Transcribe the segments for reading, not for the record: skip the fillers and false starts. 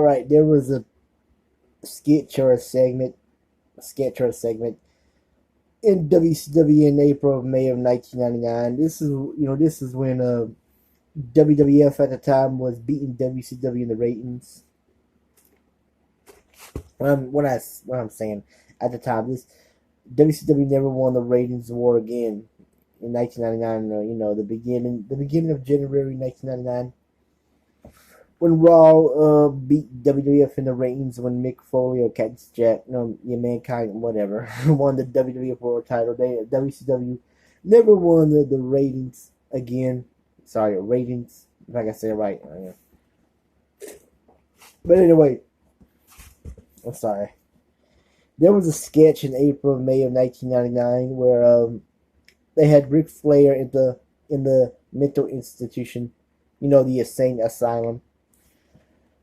All right, there was a sketch or a segment in WCW in April of May of 1999. This is when WWF at the time was beating WCW in the ratings. What I'm saying at the time, this WCW never won the ratings war again in 1999. The beginning of January 1999, when Raw beat WWF in the ratings, when Mick Foley or Cactus Jack, no, yeah, Mankind, whatever, won the WWF World Title. WCW never won the ratings again. Sorry, ratings. If I can say it right. But anyway, I'm sorry. There was a sketch in April, May of 1999 where they had Ric Flair in the mental institution, the insane asylum.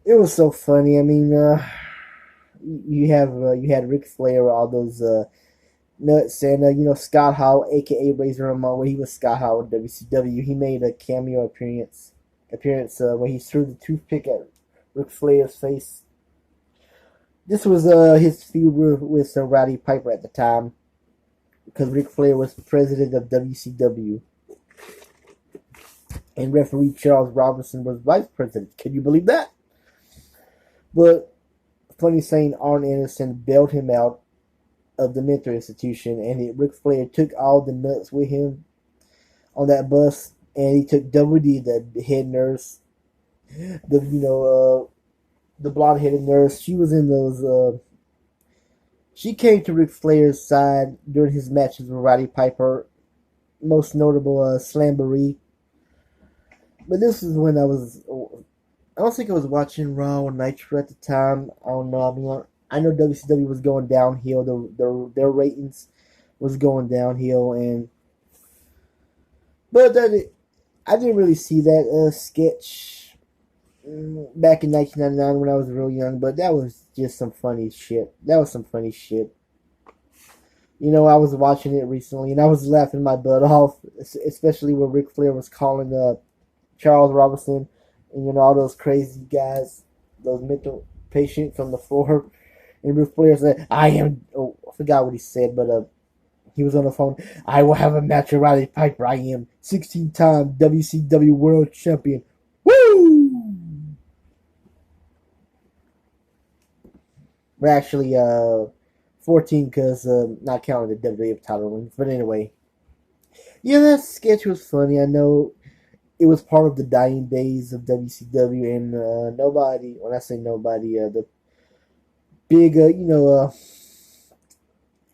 It was so funny. I mean, you had Ric Flair with all those nuts, and Scott Hall, aka Razor Ramon, when he was Scott Hall in WCW, he made a cameo appearance when he threw the toothpick at Ric Flair's face. This was his feud with Roddy Piper at the time, because Ric Flair was president of WCW and referee Charles Robinson was vice president. Can you believe that? But funny saying, Arn Anderson bailed him out of the mental institution, and Ric Flair took all the nuts with him on that bus, and he took Double D, the head nurse, the blonde headed nurse. She was in those. She came to Ric Flair's side during his matches with Roddy Piper, most notable Slamboree. But this is when I don't think I was watching Raw or Nitro at the time. I don't know. I mean, I know WCW was going downhill. Their ratings was going downhill, but I didn't really see that sketch back in 1999 when I was real young. But that was just some funny shit. That was some funny shit. I was watching it recently, and I was laughing my butt off, especially when Ric Flair was calling Charles Robinson and all those crazy guys, those mental patients on the floor. And Ric Flair said, "I am." Oh, I forgot what he said, but he was on the phone. "I will have a match with Roddy Piper. I am 16-time WCW World Champion." Woo! We're actually 14 because not counting the WWF title wins. But anyway, yeah, that sketch was funny. I know it was part of the dying days of WCW, and nobody, when I say nobody, the big,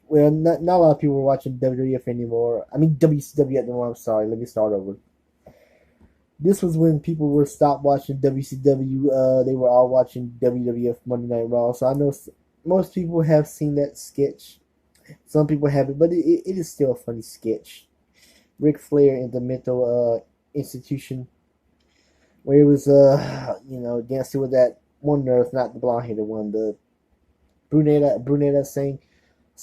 well, not a lot of people were watching WWF anymore. I mean, WCW at the moment. I'm sorry, let me start over. This was when people were stopped watching WCW. They were all watching WWF Monday Night Raw. So I know most people have seen that sketch. Some people haven't, but it is still a funny sketch. Ric Flair in the mental institution, where he was, dancing with that one nurse, not the blonde-headed one, the brunette saying,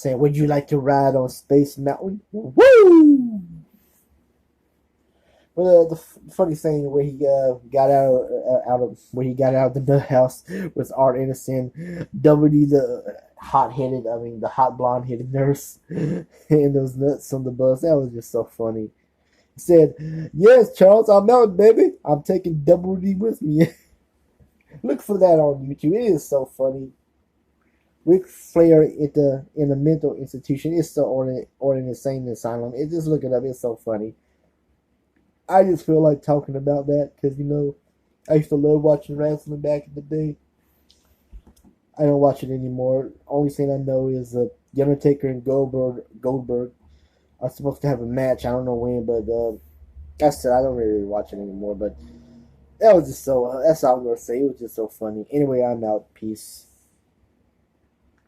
"Would you like to ride on Space Mountain?" Woo! Well, the funny thing where he got out of the nut house was Art Anderson, W the the hot blonde headed nurse, and those nuts on the bus. That was just so funny. He said, "Yes, Charles, I'm out, baby. I'm taking Double D with me." Look for that on YouTube. It is so funny. Ric Flair in the mental institution is still or an insane asylum. Just look it up. It's so funny. I just feel like talking about that because I used to love watching wrestling back in the day. I don't watch it anymore. Only thing I know is The Undertaker and Goldberg are supposed to have a match. I don't know when, but that's it. I don't really watch it anymore. But that was just so. That's all I'm gonna say. It was just so funny. Anyway, I'm out. Peace.